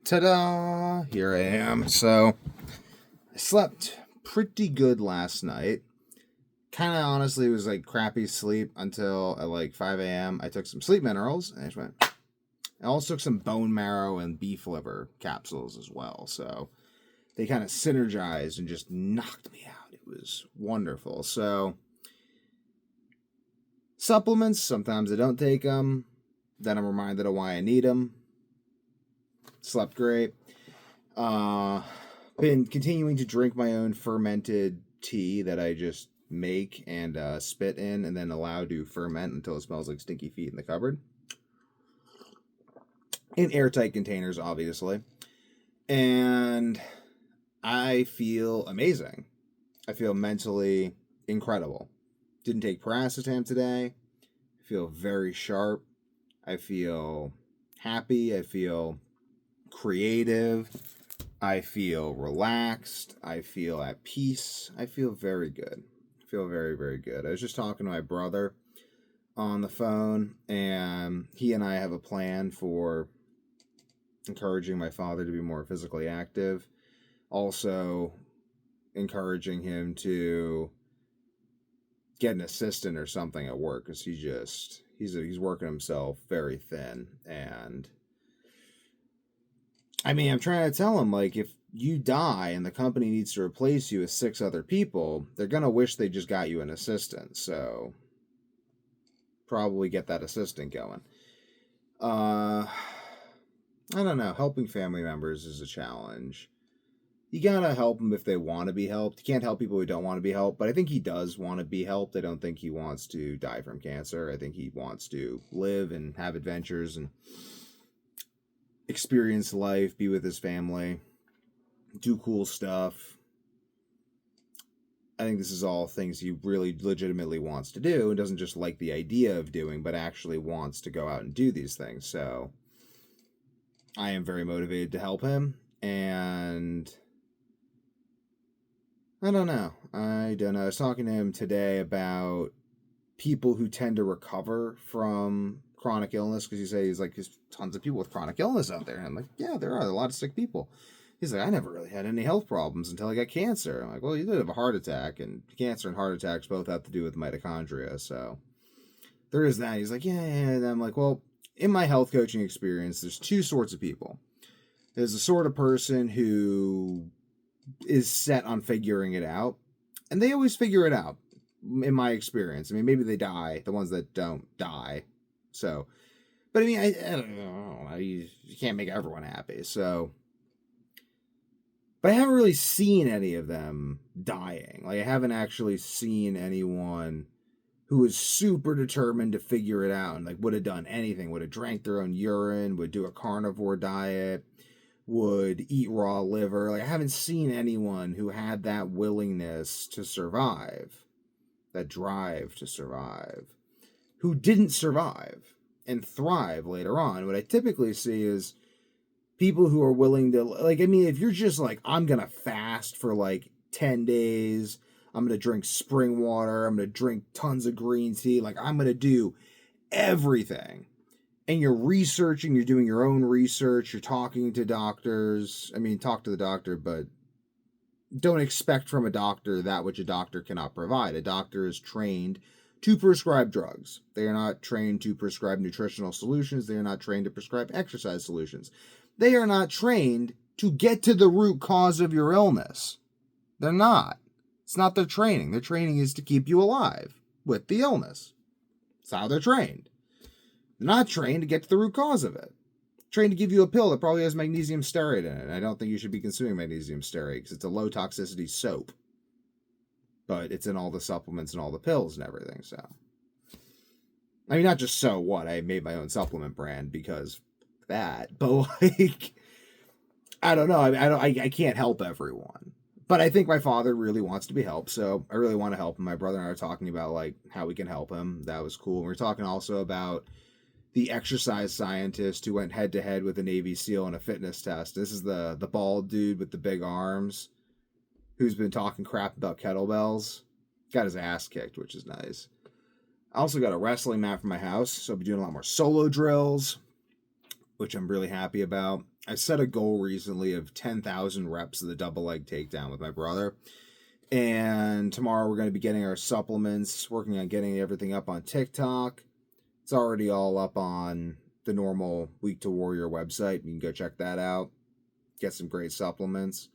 Ta-da! Here I am. So, I slept pretty good last night. Kind of honestly was like crappy sleep until at like 5 a.m. I took some sleep minerals and I just went. I also took some bone marrow and beef liver capsules as well. So, they kind of synergized and just knocked me out. It was wonderful. So, supplements, sometimes I don't take them. Then I'm reminded of why I need them. Slept great. Been continuing to drink my own fermented tea that I just make and spit in and then allow to ferment until it smells like stinky feet in the cupboard. In airtight containers, obviously. And I feel amazing. I feel mentally incredible. Didn't take paracetam today. I feel very sharp. I feel happy. I feel creative. I feel relaxed. I feel at peace. I feel very good. I feel very, very good. I was just talking to my brother on the phone, and he and I have a plan for encouraging my father to be more physically active. Also, encouraging him to get an assistant or something at work because he's working himself very thin. And I mean, I'm trying to tell him, like, if you die and the company needs to replace you with 6 other people, they're going to wish they just got you an assistant. So, probably get that assistant going. I don't know. Helping family members is a challenge. You gotta help them if they want to be helped. You can't help people who don't want to be helped, but I think he does want to be helped. I don't think he wants to die from cancer. I think he wants to live and have adventures and experience life, be with his family, do cool stuff. I think this is all things he really legitimately wants to do and doesn't just like the idea of doing, but actually wants to go out and do these things. So I am very motivated to help him, and I don't know. I was talking to him today about people who tend to recover from chronic illness because he said there's tons of people with chronic illness out there. And I'm like, yeah, there are a lot of sick people. He's like, I never really had any health problems until I got cancer. I'm like, well, you did have a heart attack, and cancer and heart attacks both have to do with mitochondria. So there is that. He's like, yeah. And I'm like, well, in my health coaching experience, there's 2 sorts of people. There's the sort of person who is set on figuring it out, and they always figure it out in my experience. I mean, maybe they die, the ones that don't die. So, but I mean, I don't know, you can't make everyone happy. So, but I haven't really seen any of them dying. Like, I haven't actually seen anyone who is super determined to figure it out and like would have done anything, would have drank their own urine, would do a carnivore diet, would eat raw liver. Like, I haven't seen anyone who had that willingness to survive, that drive to survive, who didn't survive and thrive later on. What I typically see is people who are willing to, like, I mean, if you're just like, I'm going to fast for like 10 days, I'm going to drink spring water, I'm going to drink tons of green tea, like, I'm going to do everything. And you're researching, you're doing your own research, you're talking to doctors. I mean, talk to the doctor, but don't expect from a doctor that which a doctor cannot provide. A doctor is trained to prescribe drugs. They are not trained to prescribe nutritional solutions. They are not trained to prescribe exercise solutions. They are not trained to get to the root cause of your illness. They're not. It's not their training. Their training is to keep you alive with the illness. That's how they're trained. They're not trained to get to the root cause of it. Trained to give you a pill that probably has magnesium stearate in it. I don't think you should be consuming magnesium stearate because it's a low toxicity soap. But it's in all the supplements and all the pills and everything, so. I mean, not just so what, I made my own supplement brand because that, but like, I don't know, I can't help everyone. But I think my father really wants to be helped, so I really want to help him. My brother and I are talking about like how we can help him. That was cool. We were talking also about the exercise scientist who went head to head with a Navy SEAL in a fitness test. This is the bald dude with the big arms who's been talking crap about kettlebells. Got his ass kicked, which is nice. I also got a wrestling mat for my house, so I'll be doing a lot more solo drills. which I'm really happy about. I set a goal recently of 10,000 reps of the double leg takedown with my brother. And tomorrow we're going to be getting our supplements, working on getting everything up on TikTok. It's already all up on the normal Week to Warrior website. You can go check that out. Get some great supplements.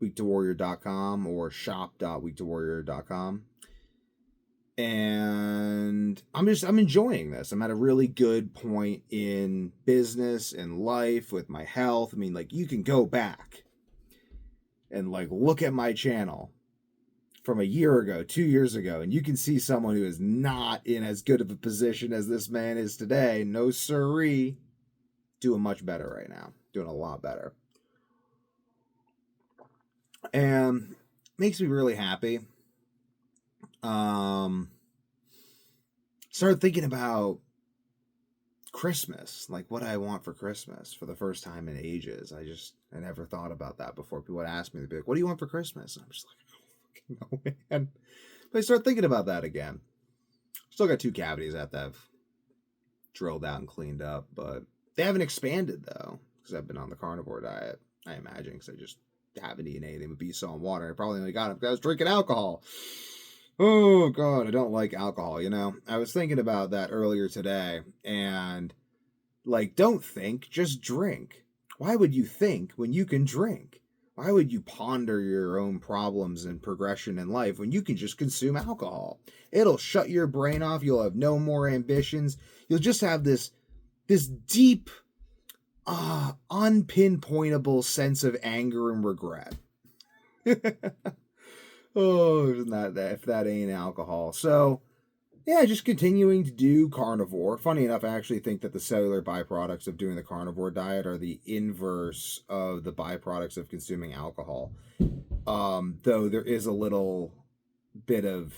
weektowarrior.com or shop.weektowarrior.com. And I'm enjoying this. I'm at a really good point in business and life with my health. I mean, like, you can go back and like look at my channel from a year ago, 2 years ago, and you can see someone who is not in as good of a position as this man is today. No siree. Doing much better right now. Doing a lot better. And makes me really happy. Started thinking about Christmas, like what I want for Christmas for the first time in ages. I never thought about that before. People would ask me, they'd be like, what do you want for Christmas? And I'm just like, I don't fucking know, man. But I started thinking about that again. Still got 2 cavities that I've drilled out and cleaned up, but they haven't expanded though, because I've been on the carnivore diet, I imagine, because I just haven't eaten anything but beef, salt, and water. I probably only got it because I was drinking alcohol. Oh, God, I don't like alcohol, you know? I was thinking about that earlier today, and, like, don't think, just drink. Why would you think when you can drink? Why would you ponder your own problems and progression in life when you can just consume alcohol? It'll shut your brain off. You'll have no more ambitions. You'll just have this deep, unpinpointable sense of anger and regret. Oh, if that ain't alcohol. So, yeah, just continuing to do carnivore. Funny enough, I actually think that the cellular byproducts of doing the carnivore diet are the inverse of the byproducts of consuming alcohol. Though there is a little bit of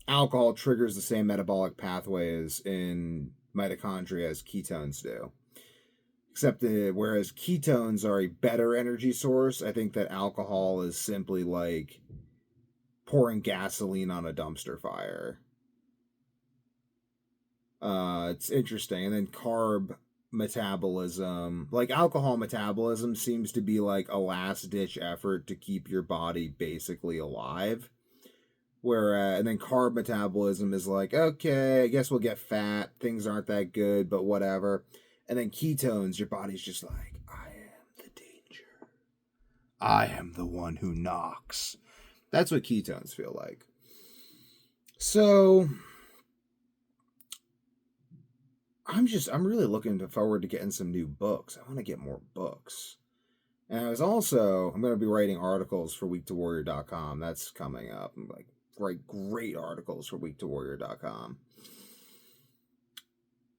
alcohol triggers the same metabolic pathways in mitochondria as ketones do. Except whereas ketones are a better energy source, I think that alcohol is simply like pouring gasoline on a dumpster fire. It's interesting. And then carb metabolism, like alcohol metabolism, seems to be like a last-ditch effort to keep your body basically alive. And then carb metabolism is like, okay, I guess we'll get fat. Things aren't that good, but whatever. And then ketones, your body's just like, I am the danger. I am the one who knocks. That's what ketones feel like. So I'm really looking forward to getting some new books. I want to get more books. And I'm going to be writing articles for weektowarrior.com. That's coming up. I'm like, write great articles for weektowarrior.com.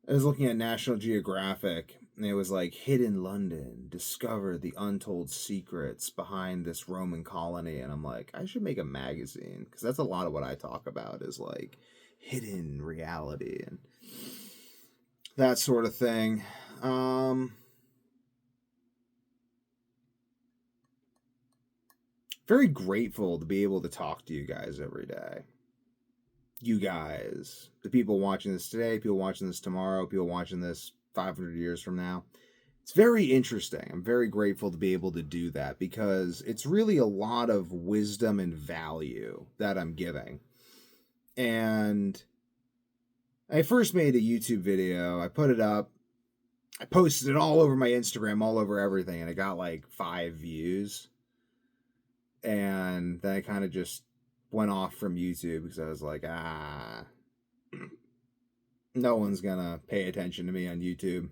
I was looking at National Geographic, and it was like, Hidden London, discover the untold secrets behind this Roman colony. And I'm like, I should make a magazine, because that's a lot of what I talk about is like hidden reality and that sort of thing. Very grateful to be able to talk to you guys every day. You guys, the people watching this today, people watching this tomorrow, people watching this 500 years from now. It's very interesting. I'm very grateful to be able to do that because it's really a lot of wisdom and value that I'm giving. And I first made a YouTube video. I put it up. I posted it all over my Instagram, all over everything, and it got like 5 views. And then I kind of just went off from YouTube because I was like, no one's gonna pay attention to me on YouTube.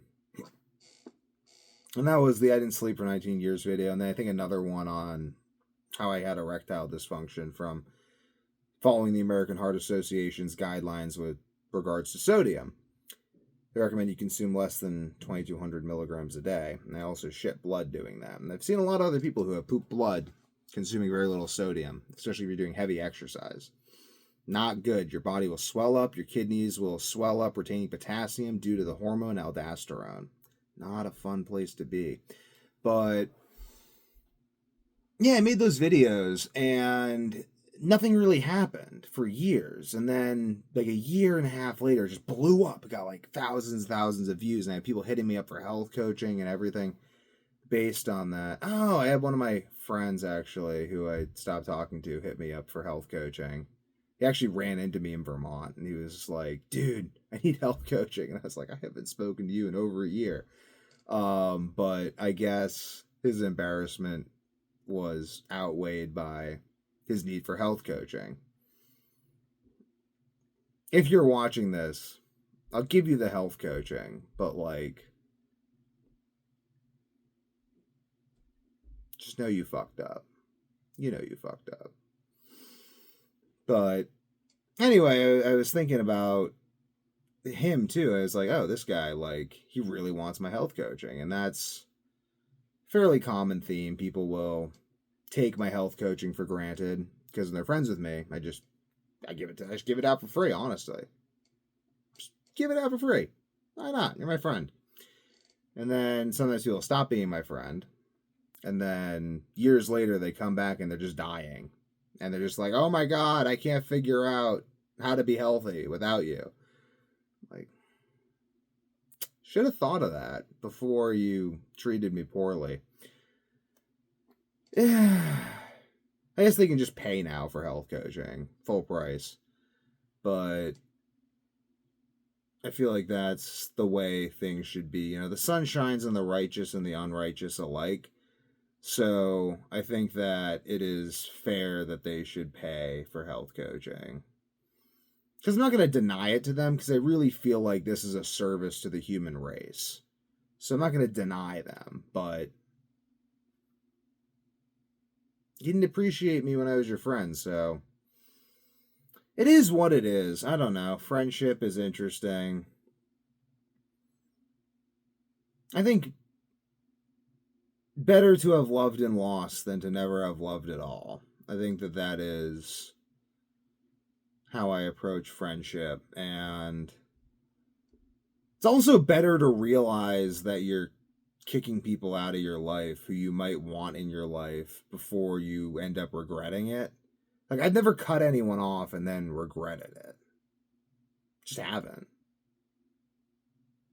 And that was the I Didn't Sleep for 19 Years video. And then I think another one on how I had erectile dysfunction from following the American Heart Association's guidelines with regards to sodium. They recommend you consume less than 2,200 milligrams a day. And I also shit blood doing that. And I've seen a lot of other people who have pooped blood consuming very little sodium, especially if you're doing heavy exercise. Not good. Your body will swell up. Your kidneys will swell up, retaining potassium due to the hormone aldosterone. Not a fun place to be. But yeah, I made those videos, and nothing really happened for years. And then like a year and a half later, it just blew up. It got like thousands of views. And I had people hitting me up for health coaching and everything based on that. Oh, I had one of my friends actually who I stopped talking to hit me up for health coaching. He actually ran into me in Vermont and he was like, dude, I need health coaching. And I was like, I haven't spoken to you in over a year. But I guess his embarrassment was outweighed by his need for health coaching. If you're watching this, I'll give you the health coaching, but like, just know you fucked up. You know you fucked up. But anyway, I was thinking about him too. I was like, oh, this guy, like, he really wants my health coaching. And that's fairly common theme. People will take my health coaching for granted because when they're friends with me, I just give it out for free, honestly. Just give it out for free. Why not? You're my friend. And then sometimes people stop being my friend. And then years later, they come back and they're just dying. And they're just like, oh my God, I can't figure out how to be healthy without you. Like, should have thought of that before you treated me poorly. Yeah. I guess they can just pay now for health coaching, full price. But I feel like that's the way things should be. You know, the sun shines on the righteous and the unrighteous alike. So I think that it is fair that they should pay for health coaching. Because I'm not going to deny it to them because I really feel like this is a service to the human race. So I'm not going to deny them, but you didn't appreciate me when I was your friend, so it is what it is. I don't know. Friendship is interesting. I think better to have loved and lost than to never have loved at all. I think that that is how I approach friendship. And it's also better to realize that you're kicking people out of your life who you might want in your life before you end up regretting it. Like, I'd never cut anyone off and then regretted it. Just haven't.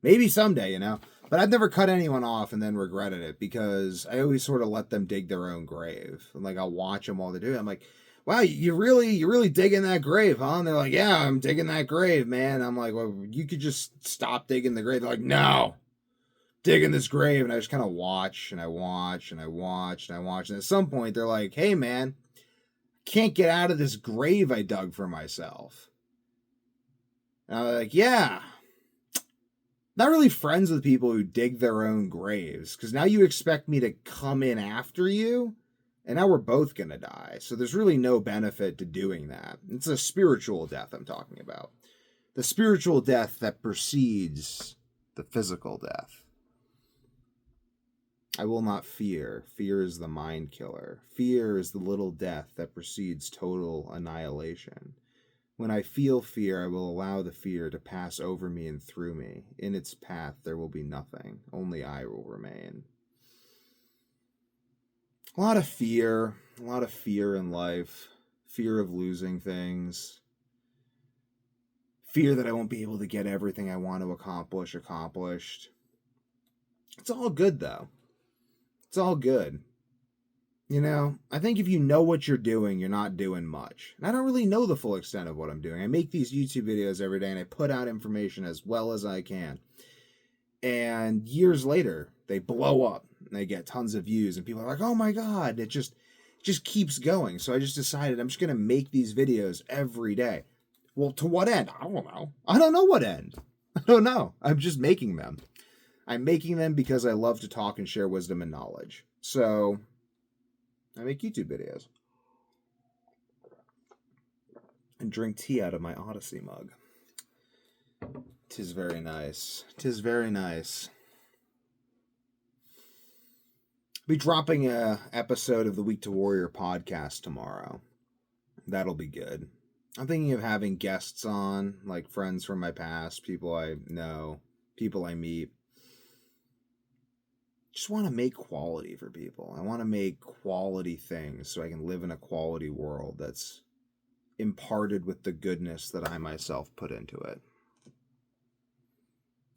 Maybe someday, you know? But I've never cut anyone off and then regretted it because I always sort of let them dig their own grave. And like, I'll watch them while they do it. I'm like, wow, you're really digging that grave, huh? And they're like, yeah, I'm digging that grave, man. I'm like, well, you could just stop digging the grave. They're like, no, digging this grave. And I just kind of watch and I watch and I watch and I watch. And at some point they're like, hey, man, can't get out of this grave I dug for myself. And I was like, yeah. Not really friends with people who dig their own graves, because now you expect me to come in after you, and now we're both going to die. So there's really no benefit to doing that. It's a spiritual death I'm talking about. The spiritual death that precedes the physical death. I will not fear. Fear is the mind killer. Fear is the little death that precedes total annihilation. When I feel fear, I will allow the fear to pass over me and through me. In its path, there will be nothing. Only I will remain. A lot of fear in life. Fear of losing things. Fear that I won't be able to get everything I want to accomplish accomplished. It's all good, though. It's all good. You know, I think if you know what you're doing, you're not doing much. And I don't really know the full extent of what I'm doing. I make these YouTube videos every day and I put out information as well as I can. And years later, they blow up and they get tons of views and people are like, oh my God, it just keeps going. So I just decided I'm just going to make these videos every day. Well, to what end? I don't know. I don't know what end. I don't know. I'm just making them. I'm making them because I love to talk and share wisdom and knowledge. So I make YouTube videos. And drink tea out of my Odyssey mug. 'Tis very nice. 'Tis very nice. I'll be dropping a episode of the Week to Warrior podcast tomorrow. That'll be good. I'm thinking of having guests on, like friends from my past, people I know, people I meet. Just want to make quality for people. I want to make quality things so I can live in a quality world that's imparted with the goodness that I myself put into it.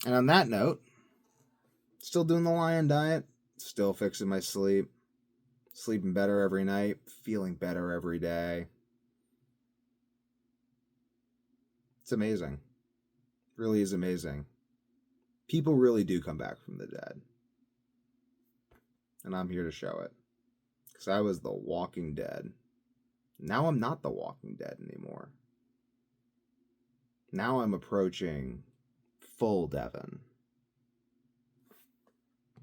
And on that note, still doing the lion diet, still fixing my sleep, sleeping better every night, feeling better every day. It's amazing. Really is amazing. People really do come back from the dead. And I'm here to show it. Because I was the Walking Dead. Now I'm not the Walking Dead anymore. Now I'm approaching full Devon.